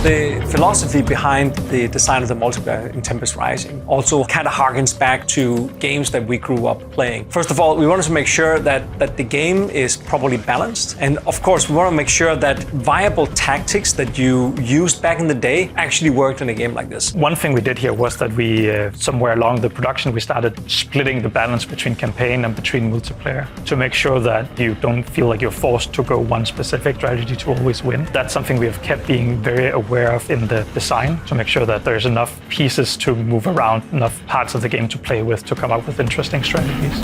The philosophy behind the design of the multiplayer in Tempest Rising also kind of harkens back to games that we grew up playing. First of all, we wanted to make sure that the game is properly balanced. And of course, we want to make sure that viable tactics that you used back in the day actually worked in a game like this. One thing we did here was that we, somewhere along the production, we started splitting the balance between campaign and between multiplayer to make sure that you don't feel like you're forced to go one specific strategy to always win. That's something we have kept being very aware of in the design to make sure that there's enough pieces to move around, enough parts of the game to play with to come up with interesting strategies.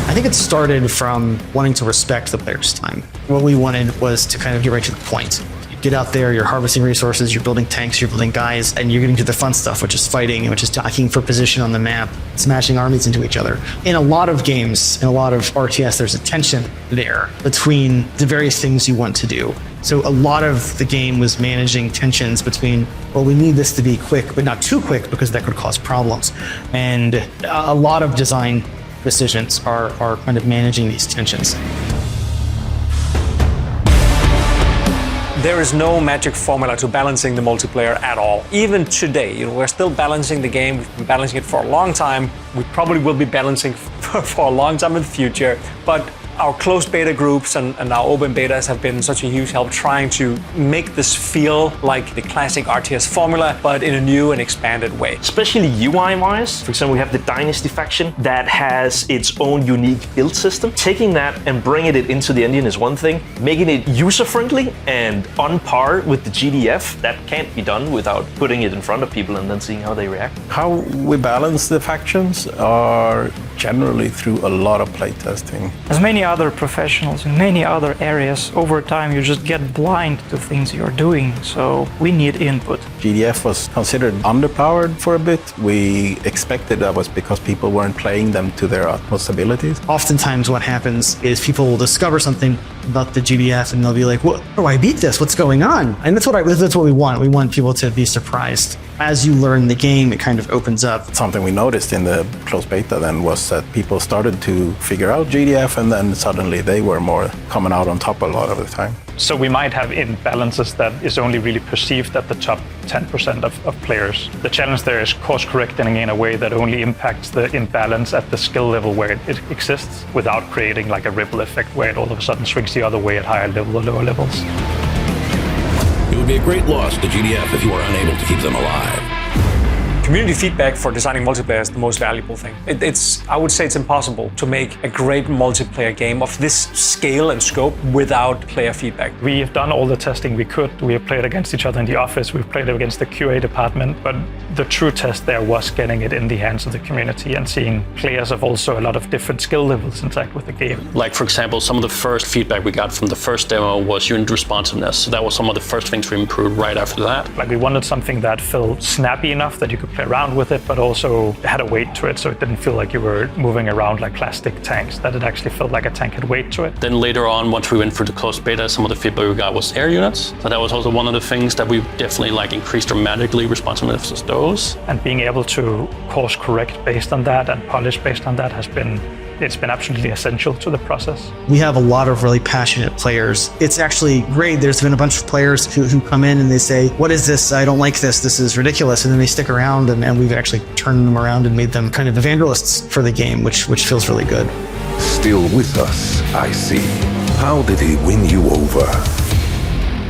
I think it started from wanting to respect the player's time. What we wanted was to kind of get right to the point. Get out there, you're harvesting resources, you're building tanks, you're building guys, and you're getting to the fun stuff, which is fighting, which is jockeying for position on the map, smashing armies into each other. In a lot of games, in a lot of RTS, there's a tension there between the various things you want to do. So a lot of the game was managing tensions between, well, we need this to be quick, but not too quick because that could cause problems. And a lot of design decisions are kind of managing these tensions. There is no magic formula to balancing the multiplayer at all. Even today, we're still balancing the game. We've been balancing it for a long time. We probably will be balancing for a long time in the future. But our closed beta groups and our open betas have been such a huge help trying to make this feel like the classic RTS formula, but in a new and expanded way. Especially UI-wise, for example, we have the Dynasty faction that has its own unique build system. Taking that and bringing it into the engine is one thing. Making it user-friendly and on par with the GDF, that can't be done without putting it in front of people and then seeing how they react. How we balance the factions are generally through a lot of playtesting. As many other professionals in many other areas, over time you just get blind to things you're doing, so we need input. GDF was considered underpowered for a bit. We expected that was because people weren't playing them to their utmost abilities. Oftentimes what happens is people will discover something about the GDF and they'll be like, "What? Oh, I beat this, what's going on?" And that's what we want. We want people to be surprised. As you learn the game, it kind of opens up. Something we noticed in the closed beta then was that people started to figure out GDF and then suddenly they were more coming out on top a lot of the time. So we might have imbalances that is only really perceived at the top 10% of players. The challenge there is course correcting in a way that only impacts the imbalance at the skill level where it exists without creating like a ripple effect where it all of a sudden swings the other way at higher level or lower levels. It would be a great loss to GDF if you were unable to keep them alive. Community feedback for designing multiplayer is the most valuable thing. I would say it's impossible to make a great multiplayer game of this scale and scope without player feedback. We have done all the testing we could. We have played against each other in the office. We've played against the QA department. But the true test there was getting it in the hands of the community and seeing players of also a lot of different skill levels interact with the game. Like, for example, some of the first feedback we got from the first demo was unit responsiveness. So that was some of the first things we improved right after that. Like, we wanted something that felt snappy enough that you could play around with it, but also had a weight to it, so it didn't feel like you were moving around like plastic tanks, that it actually felt like a tank had weight to it. Then later on, once we went through the closed beta, some of the feedback we got was air units. So that was also one of the things that we definitely increased dramatically responsiveness to those. And being able to course correct based on that and polish based on that it's been absolutely essential to the process. We have a lot of really passionate players. It's actually great. There's been a bunch of players who come in and they say, "What is this? I don't like this. This is ridiculous." And then they stick around and we've actually turned them around and made them kind of evangelists for the game, which feels really good. Still with us, I see. How did he win you over?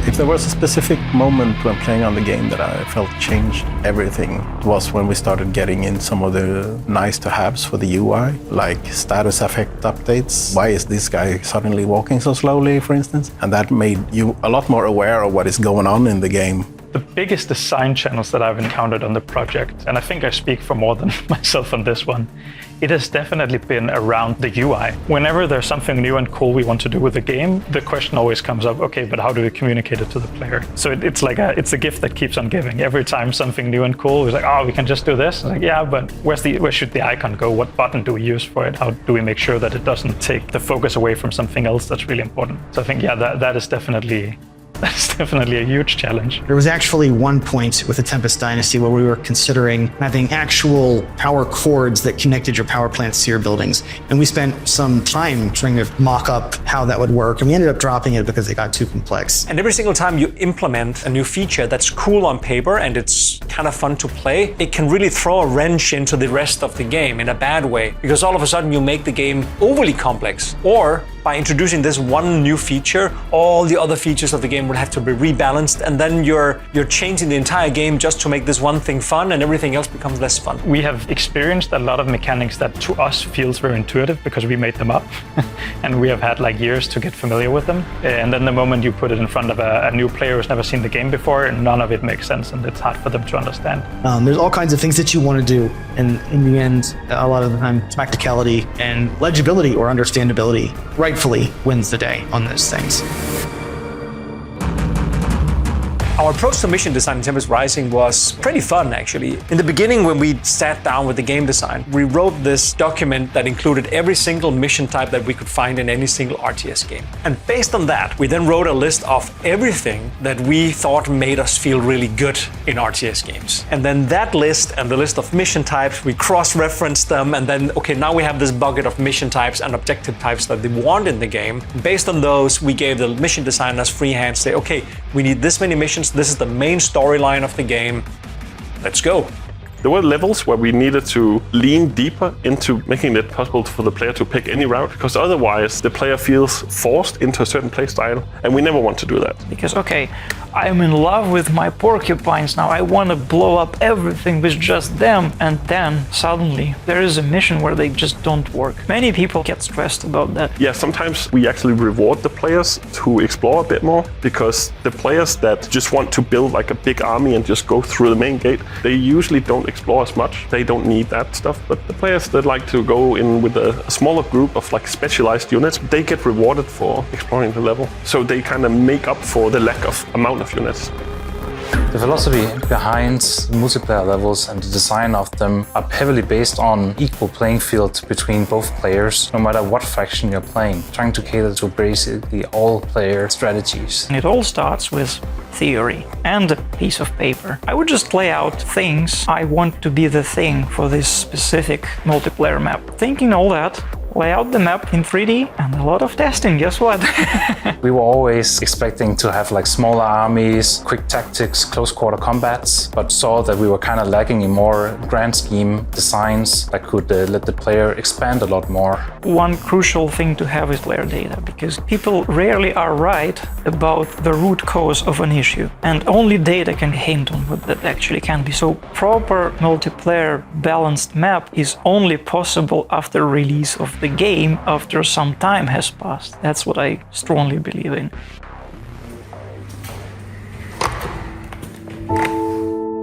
If there was a specific moment when playing on the game that I felt changed everything, it was when we started getting in some of the nice-to-haves for the UI, like status effect updates. Why is this guy suddenly walking so slowly, for instance? And that made you a lot more aware of what is going on in the game. The biggest design channels that I've encountered on the project, and I think I speak for more than myself on this one, it has definitely been around the UI. Whenever there's something new and cool we want to do with the game, the question always comes up, okay, but how do we communicate it to the player? So it's a gift that keeps on giving. Every time something new and cool, it's like, oh, we can just do this. It's like, yeah, but where should the icon go? What button do we use for it? How do we make sure that it doesn't take the focus away from something else that's really important? So I think, yeah, that is definitely That's definitely a huge challenge. There was actually one point with the Tempest Dynasty where we were considering having actual power cords that connected your power plants to your buildings. And we spent some time trying to mock up how that would work. And we ended up dropping it because it got too complex. And every single time you implement a new feature that's cool on paper and it's kind of fun to play, it can really throw a wrench into the rest of the game in a bad way. Because all of a sudden you make the game overly complex. Or by introducing this one new feature, all the other features of the game would have to be rebalanced, and then you're changing the entire game just to make this one thing fun, and everything else becomes less fun. We have experienced a lot of mechanics that to us feels very intuitive because we made them up, and we have had like years to get familiar with them. And then the moment you put it in front of a new player who's never seen the game before, none of it makes sense, and it's hard for them to understand. There's all kinds of things that you want to do, and in the end, a lot of the time, practicality and legibility or understandability rightfully wins the day on those things. Our approach to mission design in Tempest Rising was pretty fun, actually. In the beginning, when we sat down with the game design, we wrote this document that included every single mission type that we could find in any single RTS game. And based on that, we then wrote a list of everything that we thought made us feel really good in RTS games. And then that list and the list of mission types, we cross-referenced them, and then, okay, now we have this bucket of mission types and objective types that they want in the game. Based on those, we gave the mission designers free hand to say, okay, we need this many missions. This is the main storyline of the game. Let's go. There were levels where we needed to lean deeper into making it possible for the player to pick any route, because otherwise the player feels forced into a certain play style, and we never want to do that. Because, okay, I'm in love with my porcupines now, I want to blow up everything with just them, and then suddenly there is a mission where they just don't work. Many people get stressed about that. Yeah, sometimes we actually reward the players to explore a bit more, because the players that just want to build like a big army and just go through the main gate, they usually don't explore as much. They don't need that stuff. But the players that like to go in with a smaller group of like specialized units, they get rewarded for exploring the level. So they kind of make up for the lack of amount of units. The philosophy behind multiplayer levels and the design of them are heavily based on equal playing field between both players, no matter what faction you're playing, trying to cater to basically all player strategies. And it all starts with theory and a piece of paper. I would just lay out things I want to be the thing for this specific multiplayer map. Thinking all that, lay out the map in 3D and a lot of testing, guess what? We were always expecting to have like smaller armies, quick tactics, close quarter combats, but saw that we were kind of lacking in more grand scheme designs that could let the player expand a lot more. One crucial thing to have is player data, because people rarely are right about the root cause of an issue, and only data can hint on what that actually can be. So proper multiplayer balanced map is only possible after release of the game, after some time has passed. That's what I strongly believe in.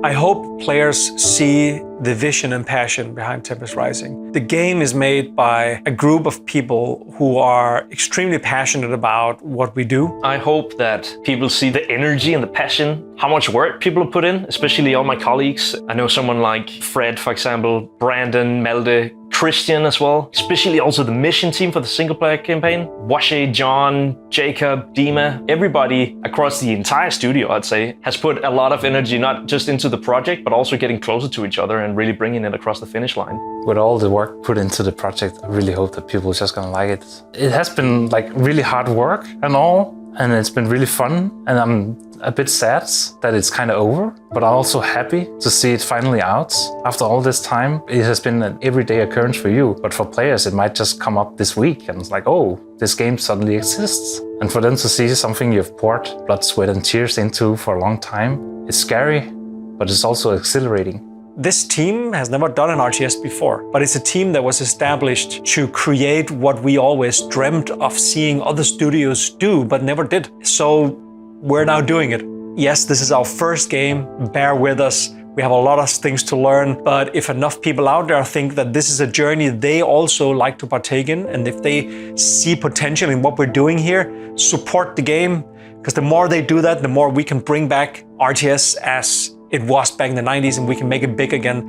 I hope players see the vision and passion behind Tempest Rising. The game is made by a group of people who are extremely passionate about what we do. I hope that people see the energy and the passion, how much work people put in, especially all my colleagues. I know someone like Fred, for example, Brandon, Melde, Christian as well, especially also the mission team for the single player campaign. Washe, John, Jacob, Dima, everybody across the entire studio, I'd say, has put a lot of energy, not just into the project, but also getting closer to each other and really bringing it across the finish line. With all the work put into the project, I really hope that people are just gonna like it. It has been like really hard work and all, and it's been really fun, and I'm a bit sad that it's kind of over, but I'm also happy to see it finally out. After all this time, it has been an everyday occurrence for you, but for players it might just come up this week and it's like, oh, this game suddenly exists. And for them to see something you've poured blood, sweat and tears into for a long time, it's scary, but it's also exhilarating. This team has never done an RTS before, but it's a team that was established to create what we always dreamt of seeing other studios do, but never did. So we're now doing it. Yes, this is our first game, bear with us. We have a lot of things to learn, but if enough people out there think that this is a journey they also like to partake in, and if they see potential in what we're doing here, support the game, because the more they do that, the more we can bring back RTS as it was back in the 90s, and we can make it big again,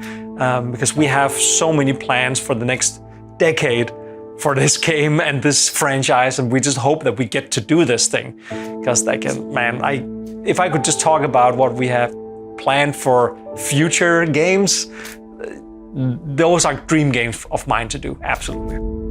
because we have so many plans for the next decade for this game and this franchise, and we just hope that we get to do this thing. Because if I could just talk about what we have planned for future games, those are dream games of mine to do, absolutely.